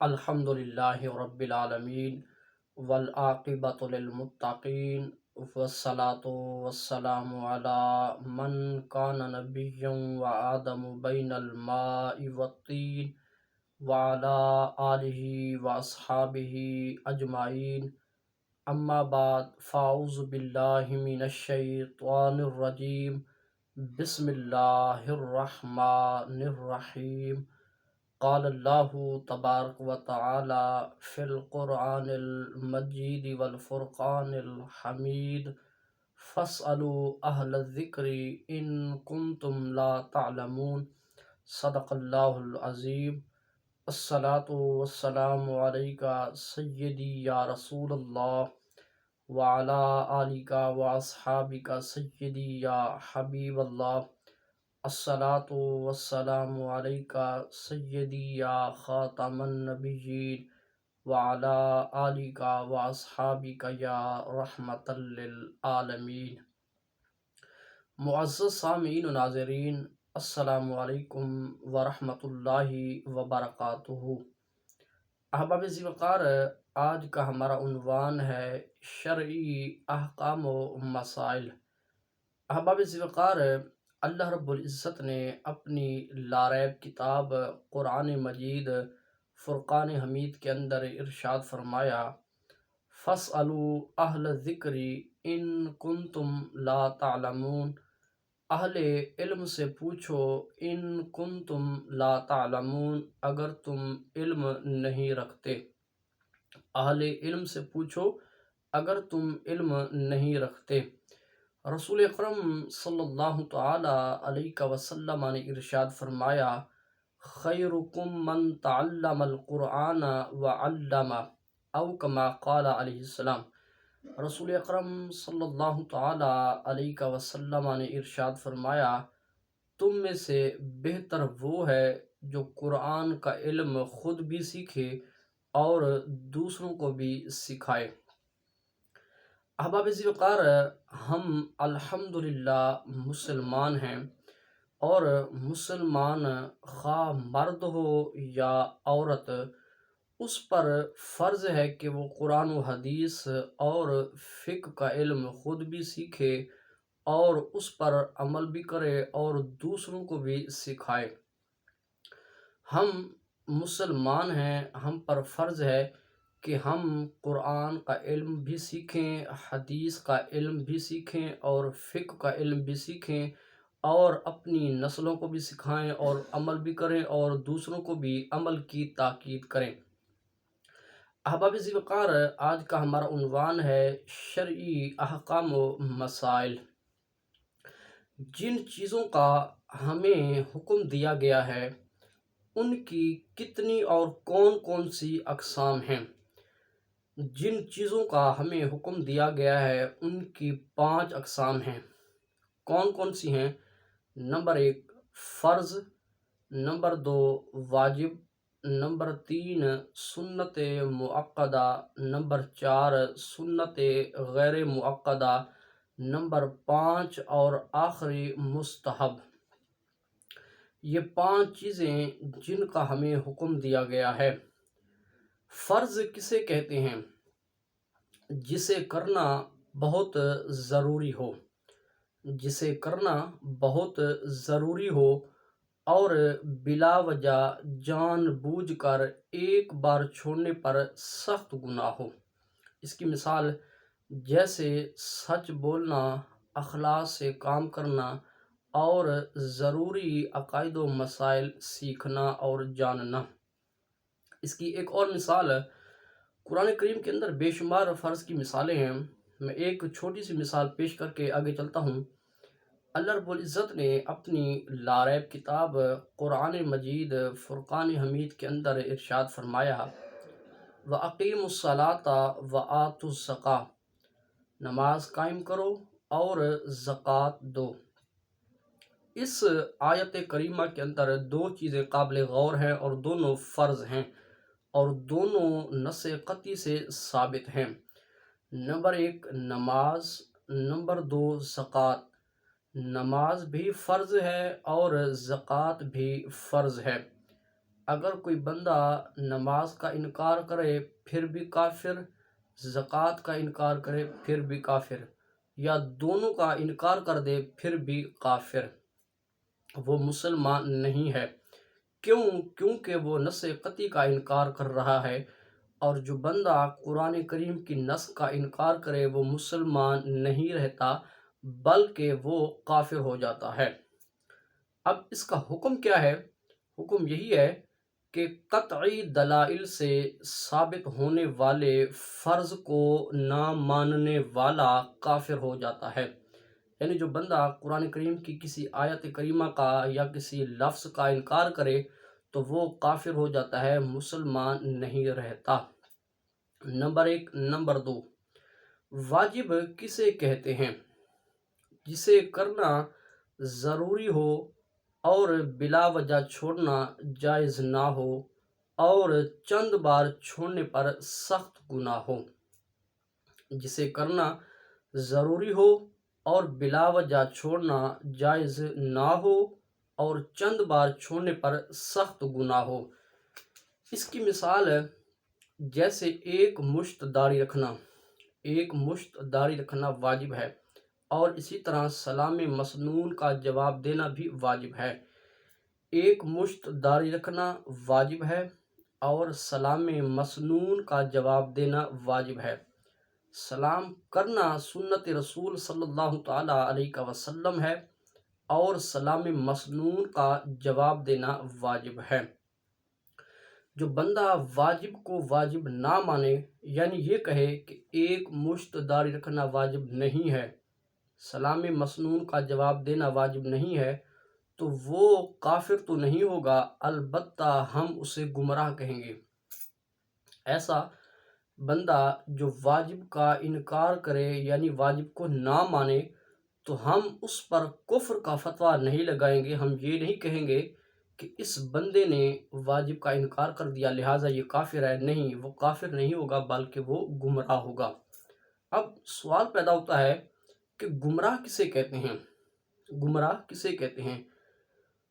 الحمد للہ رب العالمین والعاقبۃ للمتقین والصلاة والسلام علی من کان نبیا وآدم بین الماء والطین وعلی آلہ واصحابہ اجمعین اما بعد فاعوذ باللہ من الشیطان الرجیم بسم اللہ الرحمن الرحیم قال اللہ تبارک و تعالی فی القرآن المجید والفرقان الحمید فاسألوا اہل الذکر ان کنتم لا تعلمون صدق اللہ العظیم الصلاۃ والسلام علیک سیدی یا رسول اللہ وعلی آلک واصحابک سیدی یا حبیب اللہ الصلاۃ والسلام علیک سیدی یا خاتم النبیین وعلی آلک واصحابک یا رحمۃ للعالمین۔ معزز سامعین و ناظرین، السلام علیکم ورحمۃ اللہ وبرکاتہ۔ احباب ذی وقار، آج کا ہمارا عنوان ہے شرعی احکام و مسائل۔ احباب ذی وقار، اللہ رب العزت نے اپنی لاریب کتاب قرآن مجید فرقان حمید کے اندر ارشاد فرمایا، فاسألوا اہل الذکر ان کنتم لا تعلمون، اہل علم سے پوچھو، ان کنتم لا تعلمون، اگر تم علم نہیں رکھتے۔ اہل علم سے پوچھو اگر تم علم نہیں رکھتے۔ رسول اکرم صلی اللہ تعالی علیہ وسلم نے ارشاد فرمایا، خیرکم من تعلم القرآن وعلمہ، او کما قال علیہ السلام۔ رسول اکرم صلی اللہ تعالی علیہ وسلم نے ارشاد فرمایا، تم میں سے بہتر وہ ہے جو قرآن کا علم خود بھی سیکھے اور دوسروں کو بھی سکھائے۔ احباب ذی وقار، ہم الحمدللہ مسلمان ہیں، اور مسلمان خواہ مرد ہو یا عورت، اس پر فرض ہے کہ وہ قرآن و حدیث اور فقہ کا علم خود بھی سیکھے اور اس پر عمل بھی کرے اور دوسروں کو بھی سکھائے۔ ہم مسلمان ہیں، ہم پر فرض ہے کہ ہم قرآن کا علم بھی سیکھیں، حدیث کا علم بھی سیکھیں اور فقہ کا علم بھی سیکھیں، اور اپنی نسلوں کو بھی سکھائیں اور عمل بھی کریں اور دوسروں کو بھی عمل کی تاکید کریں۔ احباب ذی وقار، آج کا ہمارا عنوان ہے شرعی احکام و مسائل۔ جن چیزوں کا ہمیں حکم دیا گیا ہے ان کی کتنی اور کون کون سی اقسام ہیں؟ جن چیزوں کا ہمیں حکم دیا گیا ہے ان کی 5 اقسام ہیں۔ کون کون سی ہیں؟ نمبر 1 فرض، نمبر 2 واجب، نمبر 3 سنت مؤکدہ، نمبر 4 سنت غیر مؤکدہ، نمبر 5 اور آخری مستحب۔ یہ 5 چیزیں جن کا ہمیں حکم دیا گیا ہے۔ فرض کسے کہتے ہیں؟ جسے کرنا بہت ضروری ہو، جسے کرنا بہت ضروری ہو اور بلا وجہ جان بوجھ کر ایک بار چھوڑنے پر سخت گناہ ہو۔ اس کی مثال جیسے سچ بولنا، اخلاص سے کام کرنا اور ضروری عقائد و مسائل سیکھنا اور جاننا۔ اس کی ایک اور مثال قرآن کریم کے اندر بے شمار فرض کی مثالیں ہیں۔ میں ایک چھوٹی سی مثال پیش کر کے آگے چلتا ہوں۔ اللہ رب العزت نے اپنی لاریب کتاب قرآن مجید فرقان حمید کے اندر ارشاد فرمایا، وَأَقِیمُوا الصَّلَاةَ وَآتُوا الزَّکَاةَ، نماز قائم کرو اور زکوٰۃ دو۔ اس آیت کریمہ کے اندر 2 چیزیں قابل غور ہیں اور دونوں فرض ہیں اور دونوں نص قطعی سے ثابت ہیں۔ نمبر 1 نماز، نمبر 2 زکوٰۃ۔ نماز بھی فرض ہے اور زکوٰۃ بھی فرض ہے۔ اگر کوئی بندہ نماز کا انکار کرے پھر بھی کافر، زکوٰۃ کا انکار کرے پھر بھی کافر، یا دونوں کا انکار کر دے پھر بھی کافر، وہ مسلمان نہیں ہے۔ کیونکہ وہ نص قطعی کا انکار کر رہا ہے، اور جو بندہ قرآن کریم کی نص کا انکار کرے وہ مسلمان نہیں رہتا بلکہ وہ کافر ہو جاتا ہے۔ اب اس کا حکم کیا ہے؟ حکم یہی ہے کہ قطعی دلائل سے ثابت ہونے والے فرض کو نہ ماننے والا کافر ہو جاتا ہے۔ یعنی جو بندہ قرآن کریم کی کسی آیت کریمہ کا یا کسی لفظ کا انکار کرے تو وہ کافر ہو جاتا ہے، مسلمان نہیں رہتا۔ نمبر 1۔ نمبر 2، واجب کسے کہتے ہیں؟ جسے کرنا ضروری ہو اور بلا وجہ چھوڑنا جائز نہ ہو اور چند بار چھوڑنے پر سخت گناہ ہو۔ جسے کرنا ضروری ہو اور بلا وجہ چھوڑنا جائز نہ ہو اور چند بار چھوڑنے پر سخت گناہ ہو۔ اس کی مثال ہے جیسے ایک مشت داڑھی رکھنا۔ ایک مشت داڑھی رکھنا واجب ہے، اور اسی طرح سلام مسنون کا جواب دینا بھی واجب ہے۔ ایک مشت داڑھی رکھنا واجب ہے اور سلام مسنون کا جواب دینا واجب ہے۔ سلام کرنا سنت رسول صلی اللہ تعالیٰ علیہ وسلم ہے، اور سلام مسنون کا جواب دینا واجب ہے۔ جو بندہ واجب کو واجب نہ مانے، یعنی یہ کہے کہ ایک مشت داڑھی رکھنا واجب نہیں ہے، سلام مسنون کا جواب دینا واجب نہیں ہے، تو وہ کافر تو نہیں ہوگا، البتہ ہم اسے گمراہ کہیں گے۔ ایسا بندہ جو واجب کا انکار کرے یعنی واجب کو نہ مانے تو ہم اس پر کفر کا فتویٰ نہیں لگائیں گے۔ ہم یہ نہیں کہیں گے کہ اس بندے نے واجب کا انکار کر دیا لہٰذا یہ کافر ہے، نہیں، وہ کافر نہیں ہوگا بلکہ وہ گمراہ ہوگا۔ اب سوال پیدا ہوتا ہے کہ گمراہ کسے کہتے ہیں؟ گمراہ کسے کہتے ہیں؟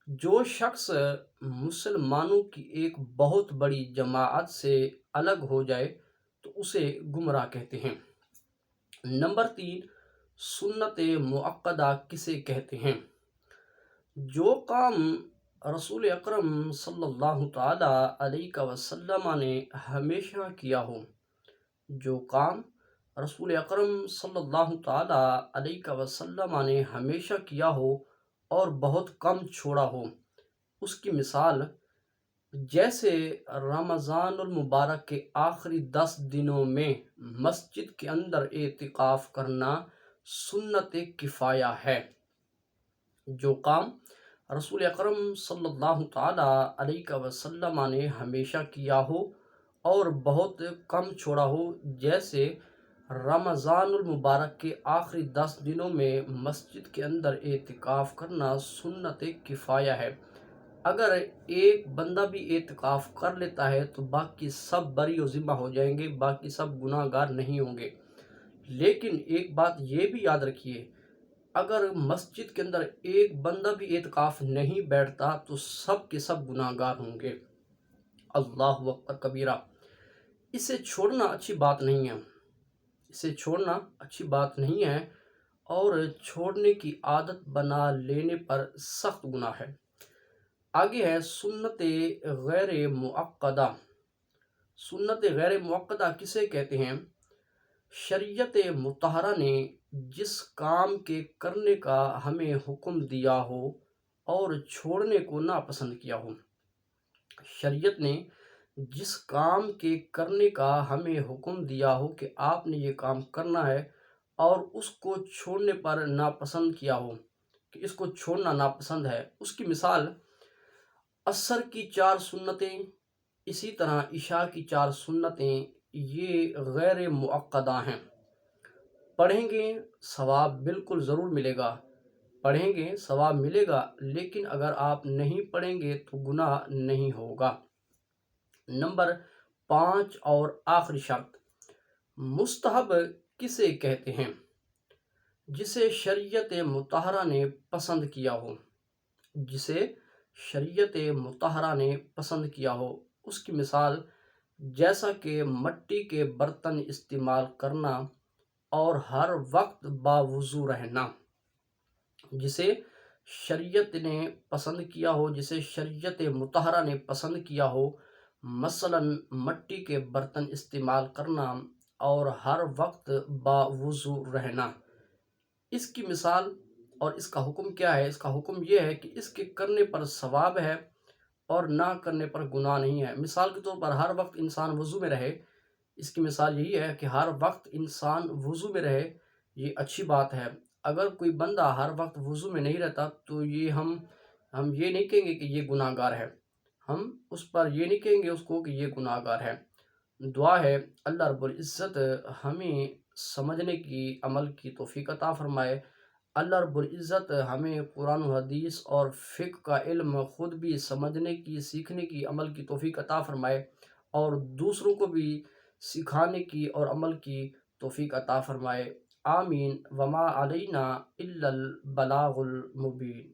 جو شخص مسلمانوں کی ایک بہت بڑی جماعت سے الگ ہو جائے تو اسے گمراہ کہتے ہیں۔ نمبر 3، سنت مؤکدہ کسے کہتے ہیں؟ جو کام رسول اکرم صلی اللہ تعالیٰ علیہ وسلم نے ہمیشہ کیا ہو، جو کام رسول اکرم صلی اللہ تعالیٰ علیہ وسلم نے ہمیشہ کیا ہو اور بہت کم چھوڑا ہو، اس کی مثال جیسے رمضان المبارک کے آخری 10 دنوں میں مسجد کے اندر اعتکاف کرنا سنت کفایہ ہے۔ جو کام رسول اکرم صلی اللہ تعالیٰ علیہ وسلم نے ہمیشہ کیا ہو اور بہت کم چھوڑا ہو، جیسے رمضان المبارک کے آخری 10 دنوں میں مسجد کے اندر اعتکاف کرنا سنت کفایہ ہے۔ اگر ایک بندہ بھی اعتکاف کر لیتا ہے تو باقی سب بری و ذمہ ہو جائیں گے، باقی سب گناہ گار نہیں ہوں گے۔ لیکن ایک بات یہ بھی یاد رکھیے، اگر مسجد کے اندر ایک بندہ بھی اعتکاف نہیں بیٹھتا تو سب کے سب گناہ گار ہوں گے۔ اللہ اکبر کبیرہ۔ اسے چھوڑنا اچھی بات نہیں ہے، اسے چھوڑنا اچھی بات نہیں ہے، اور چھوڑنے کی عادت بنا لینے پر سخت گناہ ہے۔ آگے ہے سنت غیر مؤکدہ۔ سنت غیر مؤکدہ کسے کہتے ہیں؟ شریعت مطہرہ نے جس کام کے کرنے کا ہمیں حکم دیا ہو اور چھوڑنے کو ناپسند کیا ہو۔ شریعت نے جس کام کے کرنے کا ہمیں حکم دیا ہو کہ آپ نے یہ کام کرنا ہے اور اس کو چھوڑنے پر ناپسند کیا ہو کہ اس کو چھوڑنا ناپسند ہے، اس کی مثال عصر کی 4 سنتیں، اسی طرح عشاء کی 4 سنتیں، یہ غیر مؤکدہ ہیں۔ پڑھیں گے ثواب بالکل ضرور ملے گا، پڑھیں گے ثواب ملے گا، لیکن اگر آپ نہیں پڑھیں گے تو گناہ نہیں ہوگا۔ نمبر 5 اور آخری شرط، مستحب کسے کہتے ہیں؟ جسے شریعت مطہرہ نے پسند کیا ہو، جسے شریعت مطہرہ نے پسند کیا ہو۔ اس کی مثال جیسا کہ مٹی کے برتن استعمال کرنا اور ہر وقت باوضو رہنا۔ جسے شریعت نے پسند کیا ہو، جسے شریعت مطہرہ نے پسند کیا ہو، مثلاً مٹی کے برتن استعمال کرنا اور ہر وقت باوضو رہنا۔ اس کی مثال اور اس کا حکم کیا ہے؟ اس کا حکم یہ ہے کہ اس کے کرنے پر ثواب ہے اور نہ کرنے پر گناہ نہیں ہے۔ مثال کے طور پر ہر وقت انسان وضو میں رہے، اس کی مثال یہی ہے کہ ہر وقت انسان وضو میں رہے، یہ اچھی بات ہے۔ اگر کوئی بندہ ہر وقت وضو میں نہیں رہتا تو یہ ہم یہ نہیں کہیں گے کہ یہ گناہ گار ہے، ہم اس پر یہ نہیں کہیں گے اس کو کہ یہ گناہ گار ہے۔ دعا ہے اللہ رب العزت ہمیں سمجھنے کی، عمل کی توفیق عطا فرمائے۔ اللہ رب العزت ہمیں قرآن و حدیث اور فقہ کا علم خود بھی سمجھنے کی، سیکھنے کی، عمل کی توفیق عطا فرمائے اور دوسروں کو بھی سکھانے کی اور عمل کی توفیق عطا فرمائے۔ آمین۔ وما علینا الا البلاغ المبین۔